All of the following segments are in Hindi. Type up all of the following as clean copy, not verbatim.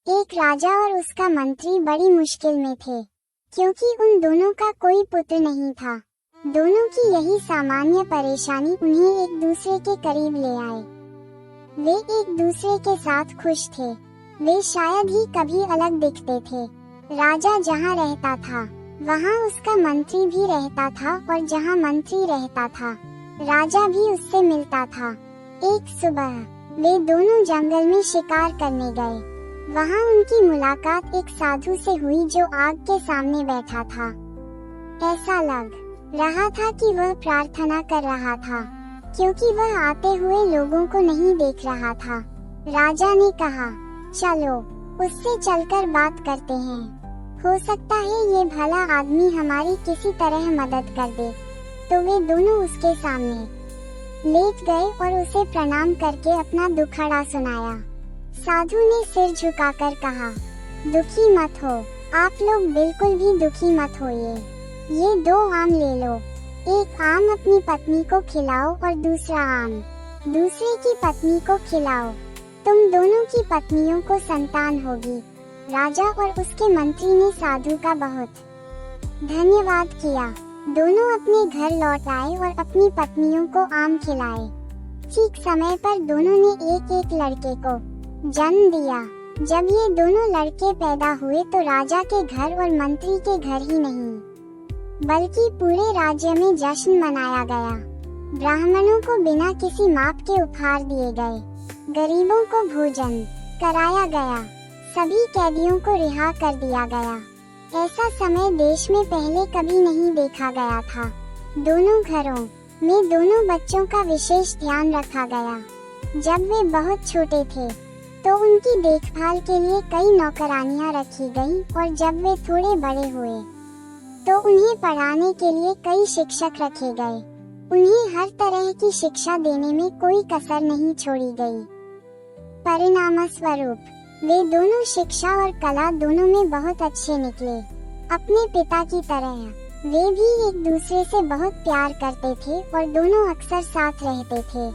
एक राजा और उसका मंत्री बड़ी मुश्किल में थे, क्योंकि उन दोनों का कोई पुत्र नहीं था। दोनों की यही सामान्य परेशानी उन्हें एक दूसरे के करीब ले आए। वे एक दूसरे के साथ खुश थे। वे शायद ही कभी अलग दिखते थे। राजा जहाँ रहता था, वहाँ उसका मंत्री भी रहता था, और जहाँ मंत्री रहता था, राजा भी उससे मिलता था। एक सुबह वे दोनों जंगल में शिकार करने गए। वहाँ उनकी मुलाकात एक साधु से हुई जो आग के सामने बैठा था। ऐसा लग रहा था कि वह प्रार्थना कर रहा था, क्योंकि वह आते हुए लोगों को नहीं देख रहा था। राजा ने कहा, चलो उससे चलकर बात करते हैं। हो सकता है ये भला आदमी हमारी किसी तरह मदद कर दे। तो वे दोनों उसके सामने लेट गए और उसे प्रणाम करके अपना दुखड़ा सुनाया। साधु ने सिर झुकाकर कहा, दुखी मत हो, आप लोग बिल्कुल भी दुखी मत होइए। ये 2 आम ले लो। एक आम अपनी पत्नी को खिलाओ और दूसरा आम दूसरे की पत्नी को खिलाओ। तुम दोनों की पत्नियों को संतान होगी। राजा और उसके मंत्री ने साधु का बहुत धन्यवाद किया। दोनों अपने घर लौट आए और अपनी पत्नियों को आम खिलाए। ठीक समय पर दोनों ने एक एक लड़के को जन्म दिया। जब ये दोनों लड़के पैदा हुए तो राजा के घर और मंत्री के घर ही नहीं, बल्कि पूरे राज्य में जश्न मनाया गया। ब्राह्मणों को बिना किसी माप के उपहार दिए गए, गरीबों को भोजन कराया गया, सभी कैदियों को रिहा कर दिया गया। ऐसा समय देश में पहले कभी नहीं देखा गया था। दोनों घरों में दोनों बच्चों का विशेष ध्यान रखा गया। जब वे बहुत छोटे थे तो उनकी देखभाल के लिए कई नौकरानियां रखी गईं, और जब वे थोड़े बड़े हुए तो उन्हें पढ़ाने के लिए कई शिक्षक रखे गए। उन्हें हर तरह की शिक्षा देने में कोई कसर नहीं छोड़ी गई। परिणामस्वरूप वे दोनों शिक्षा और कला दोनों में बहुत अच्छे निकले। अपने पिता की तरह वे भी एक दूसरे से बहुत प्यार करते थे और दोनों अक्सर साथ रहते थे।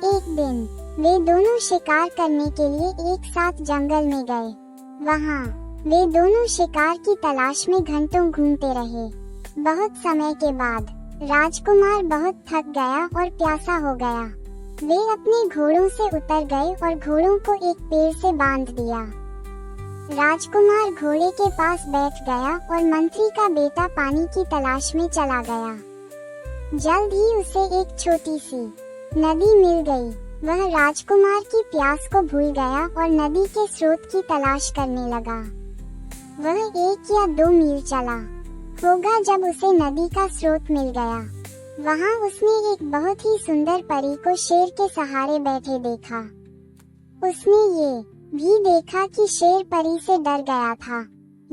एक दिन वे दोनों शिकार करने के लिए एक साथ जंगल में गए। वहाँ वे दोनों शिकार की तलाश में घंटों घूमते रहे। बहुत समय के बाद राजकुमार बहुत थक गया और प्यासा हो गया। वे अपने घोड़ों से उतर गए और घोड़ों को एक पेड़ से बांध दिया। राजकुमार घोड़े के पास बैठ गया और मंत्री का बेटा पानी की तलाश में चला गया। जल्द ही उसे एक छोटी सी नदी मिल गई। वह राजकुमार की प्यास को भूल गया और नदी के स्रोत की तलाश करने लगा। वह 1 या 2 मील चला होगा जब उसे नदी का स्रोत मिल गया। वहाँ उसने एक बहुत ही सुंदर परी को शेर के सहारे बैठे देखा। उसने ये भी देखा कि शेर परी से डर गया था।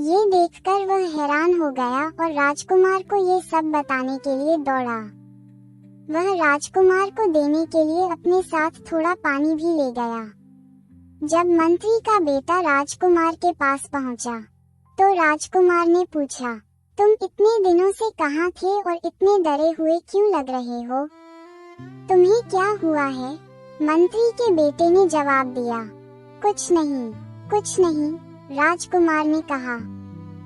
ये देखकर वह हैरान हो गया और राजकुमार को ये सब बताने के लिए दौड़ा। वह राजकुमार को देने के लिए अपने साथ थोड़ा पानी भी ले गया। जब मंत्री का बेटा राजकुमार के पास पहुंचा, तो राजकुमार ने पूछा, तुम इतने दिनों से कहाँ थे और इतने डरे हुए क्यों लग रहे हो? तुम्हें क्या हुआ है? मंत्री के बेटे ने जवाब दिया, कुछ नहीं, कुछ नहीं। राजकुमार ने कहा,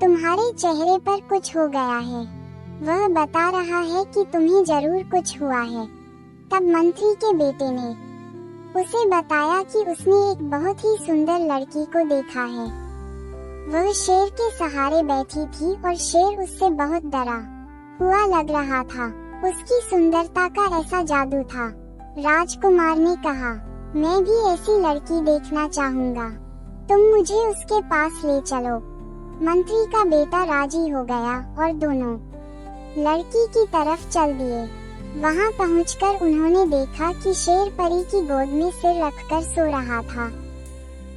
तुम्हारे चेहरे पर कुछ हो गया है। वह बता रहा है कि तुम्हें जरूर कुछ हुआ है। तब मंत्री के बेटे ने उसे बताया कि उसने एक बहुत ही सुंदर लड़की को देखा है। वह शेर के सहारे बैठी थी और शेर उससे बहुत डरा हुआ लग रहा था। उसकी सुंदरता का ऐसा जादू था। राजकुमार ने कहा, मैं भी ऐसी लड़की देखना चाहूँगा। तुम मुझे उसके पास ले चलो। मंत्री का बेटा राजी हो गया और दोनों लड़की की तरफ चल दिए। वहाँ पहुंचकर उन्होंने देखा कि शेर परी की गोद में सिर रखकर सो रहा था।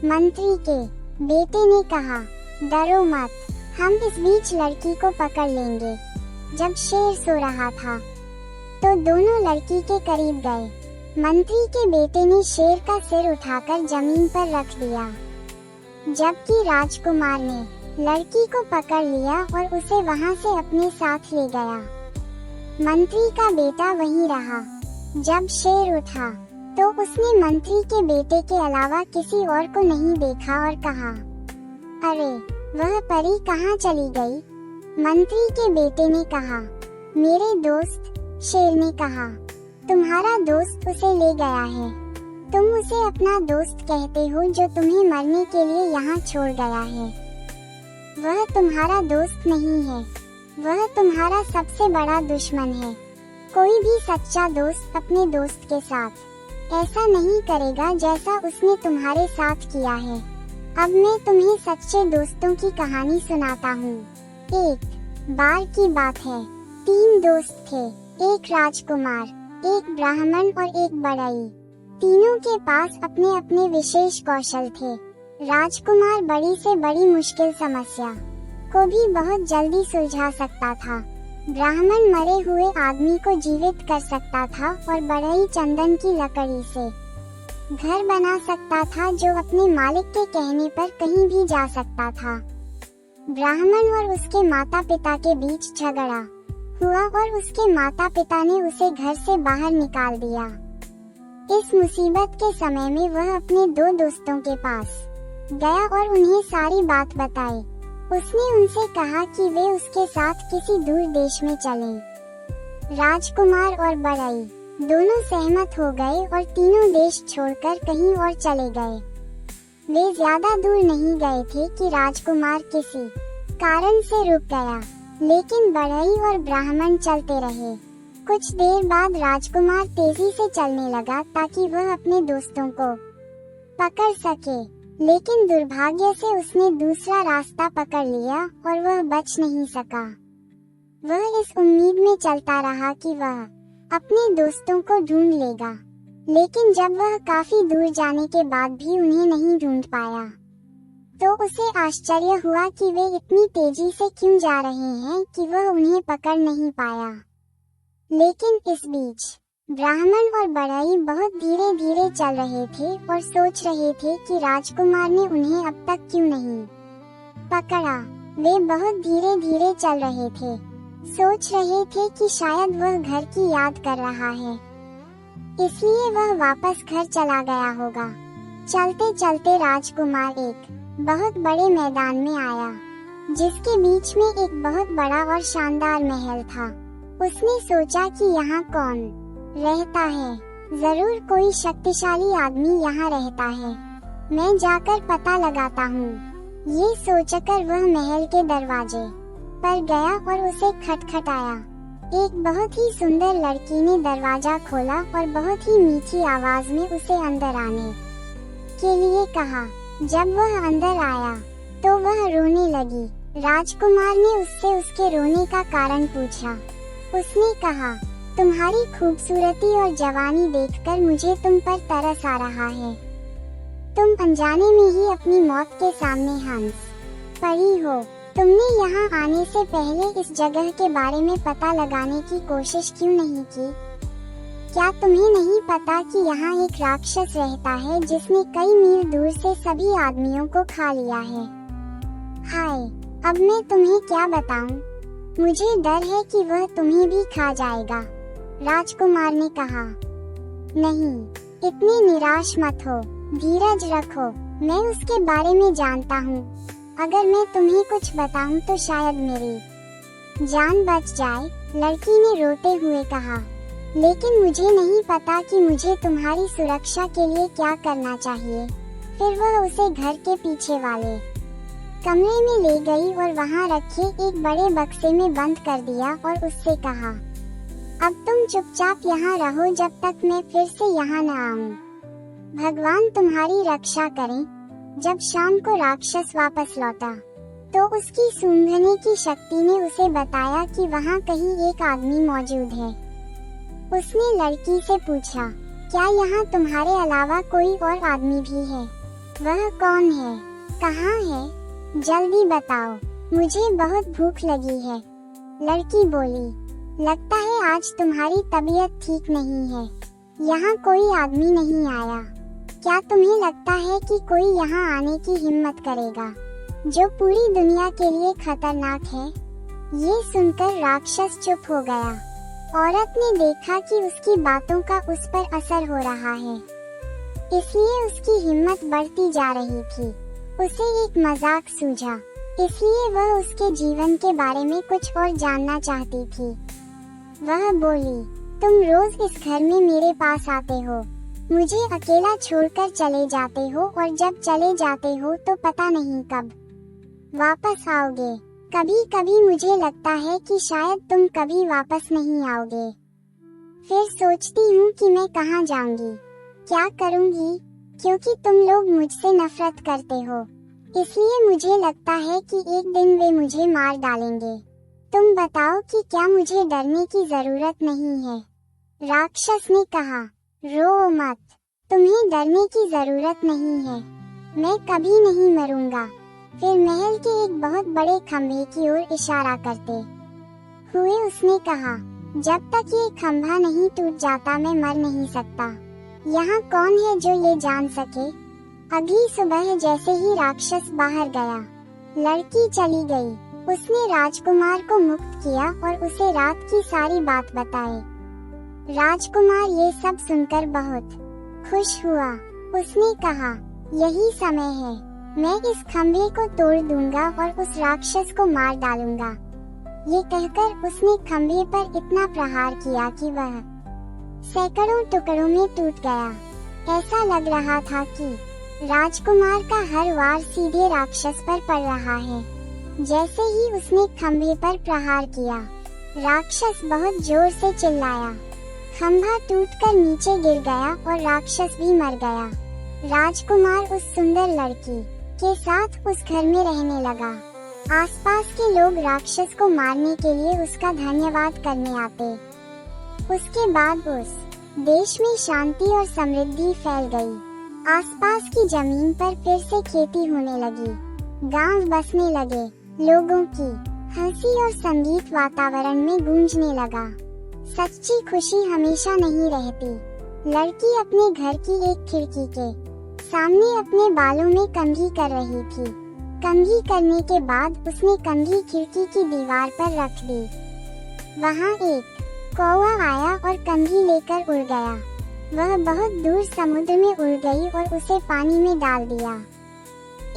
मंत्री के बेटे ने कहा, डरो मत, हम इस बीच लड़की को पकड़ लेंगे। जब शेर सो रहा था तो दोनों लड़की के करीब गए। मंत्री के बेटे ने शेर का सिर उठाकर जमीन पर रख दिया, जबकि राजकुमार ने लड़की को पकड़ लिया और उसे वहां से अपने साथ ले गया। मंत्री का बेटा वहीं रहा। जब शेर उठा तो उसने मंत्री के बेटे के अलावा किसी और को नहीं देखा और कहा, अरे वह परी कहाँ चली गई? मंत्री के बेटे ने कहा, मेरे दोस्त, शेर ने कहा, तुम्हारा दोस्त उसे ले गया है। तुम उसे अपना दोस्त कहते हो जो तुम्हें मरने के लिए यहाँ छोड़ गया है। वह तुम्हारा दोस्त नहीं है, वह तुम्हारा सबसे बड़ा दुश्मन है। कोई भी सच्चा दोस्त अपने दोस्त के साथ ऐसा नहीं करेगा जैसा उसने तुम्हारे साथ किया है। अब मैं तुम्हें सच्चे दोस्तों की कहानी सुनाता हूँ। एक बार की बात है, 3 दोस्त थे, एक राजकुमार, एक ब्राह्मण और एक बढ़ई। तीनों के पास अपने अपने विशेष कौशल थे। राजकुमार बड़ी से बड़ी मुश्किल समस्या को भी बहुत जल्दी सुलझा सकता था। ब्राह्मण मरे हुए आदमी को जीवित कर सकता था और बढ़ई चंदन की लकड़ी से घर बना सकता था जो अपने मालिक के कहने पर कहीं भी जा सकता था। ब्राह्मण और उसके माता पिता के बीच झगड़ा हुआ और उसके माता पिता ने उसे घर से बाहर निकाल दिया। इस मुसीबत के समय में वह अपने 2 दोस्तों के पास गया और उन्हें सारी बात बताई। उसने उनसे कहा कि वे उसके साथ किसी दूर देश में चलें। राजकुमार और बढ़ई दोनों सहमत हो गए और तीनों देश छोड़कर कहीं और चले गए। वे ज्यादा दूर नहीं गए थे कि राजकुमार किसी कारण से रुक गया, लेकिन बढ़ई और ब्राह्मण चलते रहे। कुछ देर बाद राजकुमार तेजी से चलने लगा ताकि वह अपने दोस्तों को पकड़ सके, लेकिन दुर्भाग्य से उसने दूसरा रास्ता पकड़ लिया और वह बच नहीं सका। वह इस उम्मीद में चलता रहा कि वह अपने दोस्तों को ढूंढ लेगा, लेकिन जब वह काफी दूर जाने के बाद भी उन्हें नहीं ढूंढ पाया तो उसे आश्चर्य हुआ कि वे इतनी तेजी से क्यों जा रहे हैं कि वह उन्हें पकड़ नहीं पाया। लेकिन इस बीच ब्राह्मण और बढ़ई बहुत धीरे धीरे चल रहे थे और सोच रहे थे कि राजकुमार ने उन्हें अब तक क्यों नहीं पकड़ा। वे बहुत धीरे धीरे चल रहे थे, सोच रहे थे कि शायद वह घर की याद कर रहा है, इसलिए वह वापस घर चला गया होगा। चलते चलते राजकुमार एक बहुत बड़े मैदान में आया, जिसके बीच में एक बहुत बड़ा और शानदार महल था। उसने सोचा कि यहाँ कौन रहता है, जरूर कोई शक्तिशाली आदमी यहाँ रहता है, मैं जाकर पता लगाता हूँ। ये सोचकर वह महल के दरवाजे पर गया और उसे खटखटाया। एक बहुत ही सुंदर लड़की ने दरवाजा खोला और बहुत ही मीठी आवाज में उसे अंदर आने के लिए कहा। जब वह अंदर आया तो वह रोने लगी। राजकुमार ने उससे उसके रोने का कारण पूछा। उसने कहा, तुम्हारी खूबसूरती और जवानी देखकर मुझे तुम पर तरस आ रहा है। तुम अनजाने में ही अपनी मौत के सामने हंस पड़ी हो। तुमने यहाँ आने से पहले इस जगह के बारे में पता लगाने की कोशिश क्यों नहीं की? क्या तुम्हें नहीं पता कि यहाँ एक राक्षस रहता है जिसने कई मील दूर से सभी आदमियों को खा लिया है? हाय, अब मैं तुम्हें क्या बताऊं? मुझे डर है कि वह तुम्हें भी खा जाएगा। राजकुमार ने कहा, नहीं, इतनी निराश मत हो, धीरज रखो, मैं उसके बारे में जानता हूँ। अगर मैं तुम्हें कुछ बताऊं तो शायद मेरी जान बच जाए। लड़की ने रोते हुए कहा, लेकिन मुझे नहीं पता कि मुझे तुम्हारी सुरक्षा के लिए क्या करना चाहिए। फिर वह उसे घर के पीछे वाले कमरे में ले गई और वहाँ रखे एक बड़े बक्से में बंद कर दिया और उससे कहा, अब तुम चुपचाप यहाँ रहो जब तक मैं फिर से यहाँ न आऊँ। भगवान तुम्हारी रक्षा करें। जब शाम को राक्षस वापस लौटा तो उसकी सूंघने की शक्ति ने उसे बताया कि वहाँ कहीं एक आदमी मौजूद है। उसने लड़की से पूछा, क्या यहाँ तुम्हारे अलावा कोई और आदमी भी है? वह कौन है? कहाँ है? जल्दी बताओ, मुझे बहुत भूख लगी है। लड़की बोली, लगता है आज तुम्हारी तबीयत ठीक नहीं है। यहाँ कोई आदमी नहीं आया। क्या तुम्हें लगता है कि कोई यहाँ आने की हिम्मत करेगा जो पूरी दुनिया के लिए खतरनाक है? ये सुनकर राक्षस चुप हो गया। औरत ने देखा कि उसकी बातों का उस पर असर हो रहा है, इसलिए उसकी हिम्मत बढ़ती जा रही थी। उसे एक मजाक सूझा, इसलिए वह उसके जीवन के बारे में कुछ और जानना चाहती थी। वह बोली, तुम रोज इस घर में मेरे पास आते हो, मुझे अकेला छोड़कर चले जाते हो और जब चले जाते हो तो पता नहीं कब वापस आओगे। कभी कभी मुझे लगता है कि शायद तुम कभी वापस नहीं आओगे। फिर सोचती हूँ कि मैं कहाँ जाऊंगी, क्या करूंगी, क्योंकि तुम लोग मुझसे नफरत करते हो, इसलिए मुझे लगता है कि एक दिन वे मुझे मार डालेंगे। तुम बताओ कि क्या मुझे डरने की जरूरत नहीं है। राक्षस ने कहा, रो मत, तुम्हें डरने की जरूरत नहीं है, मैं कभी नहीं मरूंगा। फिर महल के एक बहुत बड़े खंभे की ओर इशारा करते हुए उसने कहा, जब तक ये खंभा नहीं टूट जाता मैं मर नहीं सकता। यहाँ कौन है जो ये जान सके। अगली सुबह जैसे ही राक्षस बाहर गया, लड़की चली गई। उसने राजकुमार को मुक्त किया और उसे रात की सारी बात बताई। राजकुमार ये सब सुनकर बहुत खुश हुआ। उसने कहा, यही समय है, मैं इस खंभे को तोड़ दूंगा और उस राक्षस को मार डालूंगा। ये कहकर उसने खंभे पर इतना प्रहार किया कि वह सैकड़ों टुकड़ों में टूट गया। ऐसा लग रहा था कि राजकुमार का हर वार सीधे राक्षस पर पड़ रहा है। जैसे ही उसने खंभे पर प्रहार किया, राक्षस बहुत जोर से चिल्लाया। खंभा टूटकर नीचे गिर गया और राक्षस भी मर गया। राजकुमार उस सुंदर लड़की के साथ उस घर में रहने लगा। आसपास के लोग राक्षस को मारने के लिए उसका धन्यवाद करने आते। उसके बाद उस देश में शांति और समृद्धि फैल गई। आसपास की जमीन पर फिर से खेती होने लगी, गांव बसने लगे, लोगों की हंसी और संगीत वातावरण में गूंजने लगा। सच्ची खुशी हमेशा नहीं रहती। लड़की अपने घर की एक खिड़की के सामने अपने बालों में कंघी कर रही थी। कंघी करने के बाद उसने कंघी खिड़की की दीवार पर रख दी। वहाँ एक कौवा आया और कंघी लेकर उड़ गया। वह बहुत दूर समुद्र में उड़ गई और उसे पानी में डाल दिया।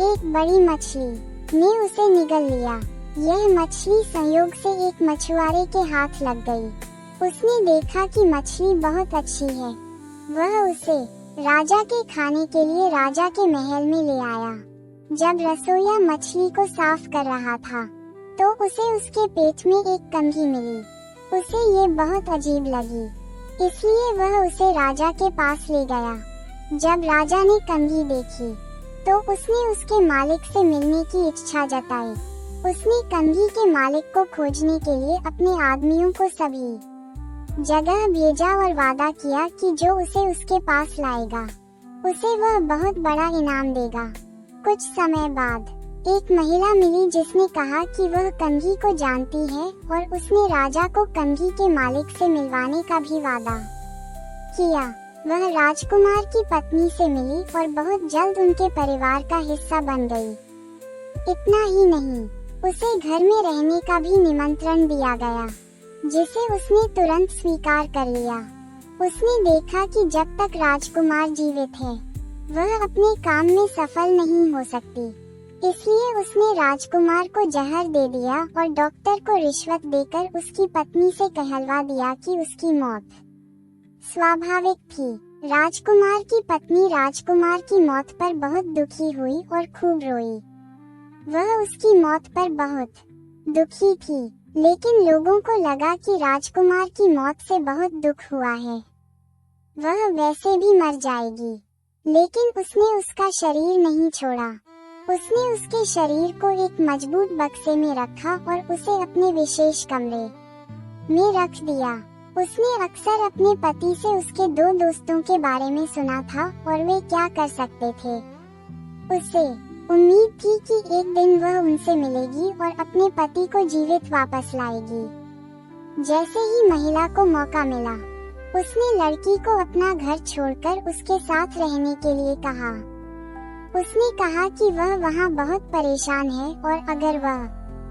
एक बड़ी मछली ने उसे निगल लिया। यह मछली संयोग से एक मछुआरे के हाथ लग गई। उसने देखा कि मछली बहुत अच्छी है। वह उसे राजा के खाने के लिए राजा के महल में ले आया। जब रसोइया मछली को साफ कर रहा था तो उसे उसके पेट में एक कंघी मिली। उसे ये बहुत अजीब लगी, इसलिए वह उसे राजा के पास ले गया। जब राजा ने कंघी देखी तो उसने उसके मालिक से मिलने की इच्छा जताई। उसने कंघी के मालिक को खोजने के लिए अपने आदमियों को सभी जगह भेजा और वादा किया कि जो उसे उसके पास लाएगा उसे वह बहुत बड़ा इनाम देगा। कुछ समय बाद एक महिला मिली जिसने कहा कि वह कंघी को जानती है और उसने राजा को कंघी के मालिक से मिलवाने का भी वादा किया। वह राजकुमार की पत्नी से मिली और बहुत जल्द उनके परिवार का हिस्सा बन गई। इतना ही नहीं, उसे घर में रहने का भी निमंत्रण दिया गया, जिसे उसने तुरंत स्वीकार कर लिया। उसने देखा कि जब तक राजकुमार जीवित है, वह अपने काम में सफल नहीं हो सकती, इसलिए उसने राजकुमार को जहर दे दिया और डॉक्टर को रिश्वत देकर उसकी पत्नी से कहलवा दिया कि उसकी मौत स्वाभाविक थी। राजकुमार की पत्नी राजकुमार की मौत पर बहुत दुखी हुई और खूब रोई। वह उसकी मौत पर बहुत दुखी थी, लेकिन लोगों को लगा कि राजकुमार की मौत से बहुत दुख हुआ है, वह वैसे भी मर जाएगी। लेकिन उसने उसका शरीर नहीं छोड़ा। उसने उसके शरीर को एक मजबूत बक्से में रखा और उसे अपने विशेष कमरे में रख दिया। उसने अक्सर अपने पति से उसके दो दोस्तों के बारे में सुना था और वे क्या कर सकते थे। उसे उम्मीद थी कि एक दिन वह उनसे मिलेगी और अपने पति को जीवित वापस लाएगी। जैसे ही महिला को मौका मिला, उसने लड़की को अपना घर छोड़कर उसके साथ रहने के लिए कहा। उसने कहा कि वह वहाँ बहुत परेशान है और अगर वह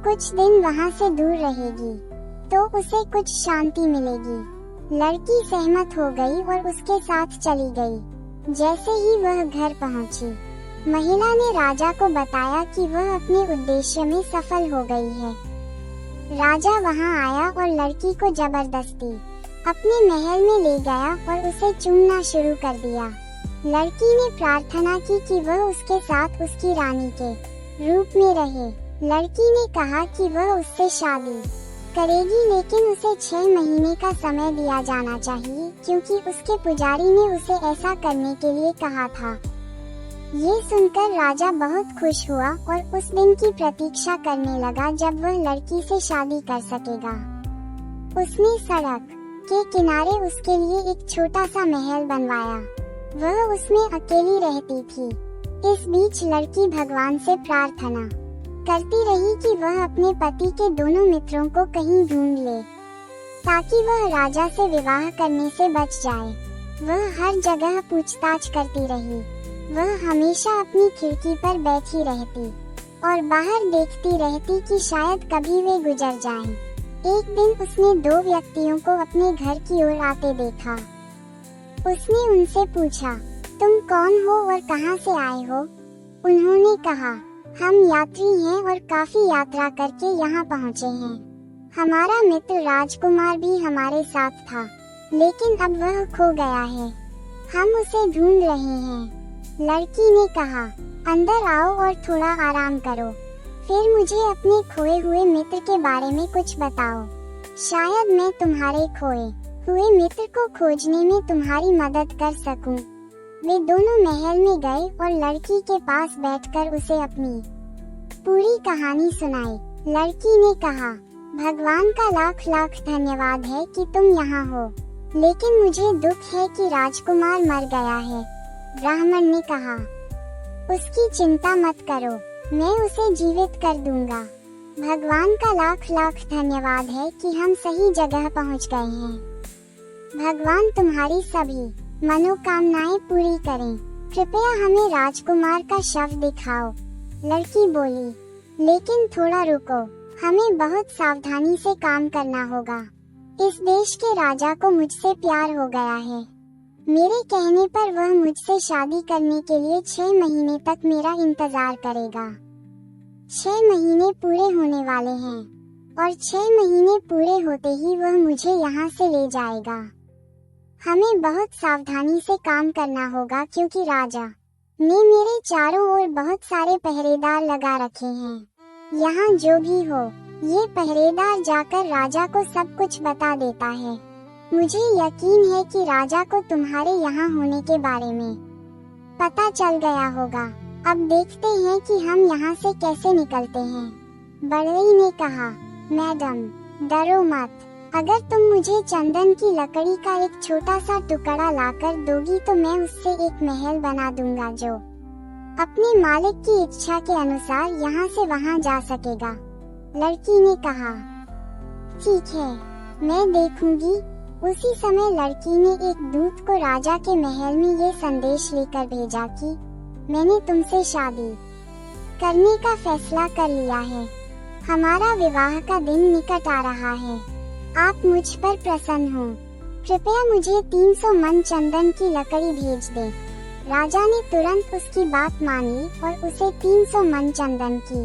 कुछ दिन वहाँ से दूर रहेगी तो उसे कुछ शांति मिलेगी। लड़की सहमत हो गई और उसके साथ चली गई। जैसे ही वह घर पहुंची, महिला ने राजा को बताया कि वह अपने उद्देश्य में सफल हो गई है। राजा वहां आया और लड़की को जबरदस्ती अपने महल में ले गया और उसे चूमना शुरू कर दिया। लड़की ने प्रार्थना की कि वह उसके साथ उसकी रानी के रूप में रहे। लड़की ने कहा कि वह उससे शादी करेगी, लेकिन उसे 6 महीने का समय दिया जाना चाहिए क्योंकि उसके पुजारी ने उसे ऐसा करने के लिए कहा था। ये सुनकर राजा बहुत खुश हुआ और उस दिन की प्रतीक्षा करने लगा जब वह लड़की से शादी कर सकेगा। उसने सड़क के किनारे उसके लिए एक छोटा सा महल बनवाया। वह उसमें अकेली रहती थी। इस बीच लड़की भगवान से प्रार्थना करती रही कि वह अपने पति के दोनों मित्रों को कहीं ढूंढ ले ताकि वह राजा से विवाह करने से बच जाए। वह हर जगह पूछताछ करती रही। वह हमेशा अपनी खिड़की पर बैठी रहती और बाहर देखती रहती कि शायद कभी वे गुजर जाएं। एक दिन उसने 2 व्यक्तियों को अपने घर की ओर आते देखा। उसने उनसे पूछा, तुम कौन हो और कहां से आए हो? उन्होंने कहा, हम यात्री हैं और काफी यात्रा करके यहाँ पहुँचे हैं। हमारा मित्र राजकुमार भी हमारे साथ था, लेकिन अब वह खो गया है। हम उसे ढूंढ रहे हैं। लड़की ने कहा, अंदर आओ और थोड़ा आराम करो, फिर मुझे अपने खोए हुए मित्र के बारे में कुछ बताओ। शायद मैं तुम्हारे खोए हुए मित्र को खोजने में तुम्हारी मदद कर सकूं। वे दोनों महल में गए और लड़की के पास बैठकर उसे अपनी पूरी कहानी सुनाई। लड़की ने कहा, भगवान का लाख लाख धन्यवाद है कि तुम यहाँ हो, लेकिन मुझे दुख है कि राजकुमार मर गया है। ब्राह्मण ने कहा, उसकी चिंता मत करो, मैं उसे जीवित कर दूंगा। भगवान का लाख लाख धन्यवाद है कि हम सही जगह पहुँच गए हैं। भगवान तुम्हारी सभी मनोकामनाएं पूरी करें। कृपया हमें राजकुमार का शव दिखाओ। लड़की बोली, लेकिन थोड़ा रुको, हमें बहुत सावधानी से काम करना होगा। इस देश के राजा को मुझसे प्यार हो गया है। मेरे कहने पर वह मुझसे शादी करने के लिए 6 महीने तक मेरा इंतजार करेगा। 6 महीने पूरे होने वाले हैं और 6 महीने पूरे होते ही वह मुझे यहाँ से ले जाएगा। हमें बहुत सावधानी से काम करना होगा क्योंकि राजा ने मेरे चारों ओर बहुत सारे पहरेदार लगा रखे हैं। यहाँ जो भी हो, ये पहरेदार जाकर राजा को सब कुछ बता देता है। मुझे यकीन है कि राजा को तुम्हारे यहाँ होने के बारे में पता चल गया होगा। अब देखते हैं कि हम यहाँ से कैसे निकलते हैं। बढ़ई ने कहा, मैडम डरो मत, अगर तुम मुझे चंदन की लकड़ी का एक छोटा सा टुकड़ा लाकर दोगी तो मैं उससे एक महल बना दूंगा जो अपने मालिक की इच्छा के अनुसार यहाँ से वहाँ जा सकेगा। लड़की ने कहा, ठीक है, मैं देखूंगी। उसी समय लड़की ने एक दूत को राजा के महल में ये संदेश लेकर भेजा कि मैंने तुमसे शादी करने का फैसला कर लिया है। हमारा विवाह का दिन निकट आ रहा है। आप मुझ पर प्रसन्न हो। कृपया मुझे 300 मन चंदन की लकड़ी भेज दे। राजा ने तुरंत उसकी बात मान ली और उसे 300 मन चंदन की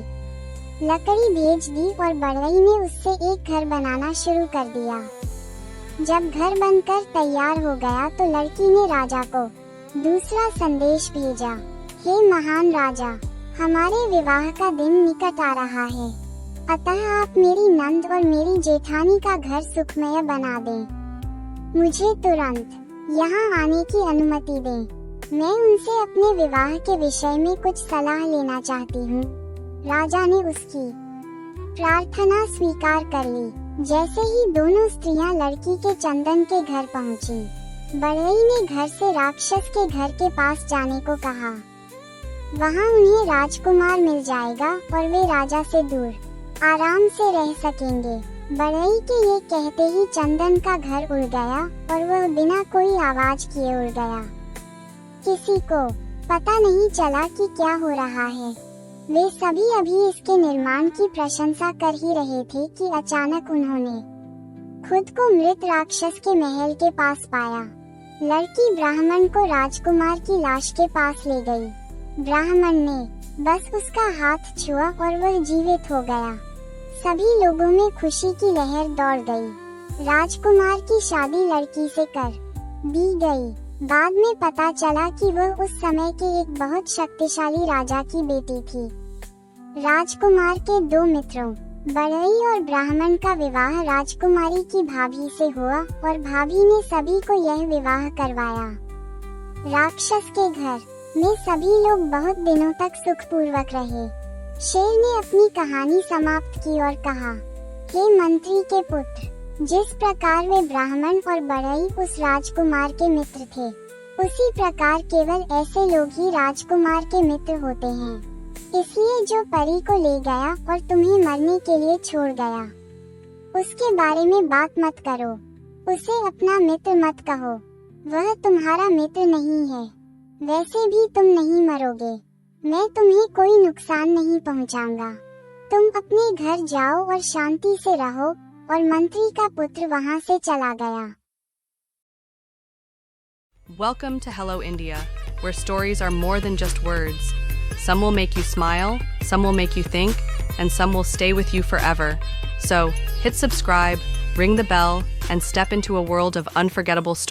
लकड़ी भेज दी और बढ़ई ने उससे एक घर बनाना शुरू कर दिया। जब घर बनकर तैयार हो गया तो लड़की ने राजा को दूसरा संदेश भेजा, हे महान राजा, हमारे विवाह का दिन निकट आ रहा है, अतः आप मेरी नंद और मेरी जेठानी का घर सुखमय बना दें। मुझे तुरंत यहाँ आने की अनुमति दें। मैं उनसे अपने विवाह के विषय में कुछ सलाह लेना चाहती हूँ। राजा ने उसकी प्रार्थना स्वीकार कर ली। जैसे ही दोनों स्त्रियां लड़की के चंदन के घर पहुँची, बढ़ई ने घर से राक्षस के घर के पास जाने को कहा। वहाँ उन्हें राजकुमार मिल जाएगा और वे राजा से दूर आराम से रह सकेंगे। बढ़ई के ये कहते ही चंदन का घर उड़ गया और वह बिना कोई आवाज किए उड़ गया। किसी को पता नहीं चला कि क्या हो रहा है। वे सभी अभी इसके निर्माण की प्रशंसा कर ही रहे थे कि अचानक उन्होंने खुद को मृत राक्षस के महल के पास पाया। लड़की ब्राह्मण को राजकुमार की लाश के पास ले गई। ब्राह्मण ने बस उसका हाथ छुआ और वह जीवित हो गया। सभी लोगों में खुशी की लहर दौड़ गई। राजकुमार की शादी लड़की से कर दी गई। बाद में पता चला कि वह उस समय के एक बहुत शक्तिशाली राजा की बेटी थी। राजकुमार के दो मित्रों बढ़ई और ब्राह्मण का विवाह राजकुमारी की भाभी से हुआ और भाभी ने सभी को यह विवाह करवाया। राक्षस के घर में सभी लोग बहुत दिनों तक सुखपूर्वक रहे। शेर ने अपनी कहानी समाप्त की और कहा, हे मंत्री के पुत्र, जिस प्रकार वे ब्राह्मण और बढ़ई उस राजकुमार के मित्र थे, उसी प्रकार केवल ऐसे लोग ही राजकुमार के मित्र होते हैं। इसलिए जो परी को ले गया और तुम्हें मरने के लिए छोड़ गया, उसके बारे में बात मत करो। उसे अपना मित्र मत कहो, वह तुम्हारा मित्र नहीं है। वैसे भी तुम नहीं मरोगे, मैं तुम्हें कोई नुकसान नहीं पहुंचाऊंगा। तुम अपने घर जाओ और शांति से रहो। और मंत्री का पुत्र वहां से चला गया। Welcome to Hello India, where stories are more than just words. Some will make you smile, some will make you think, and some will stay with you forever. So, hit subscribe, ring the bell, and step into a world of unforgettable stories.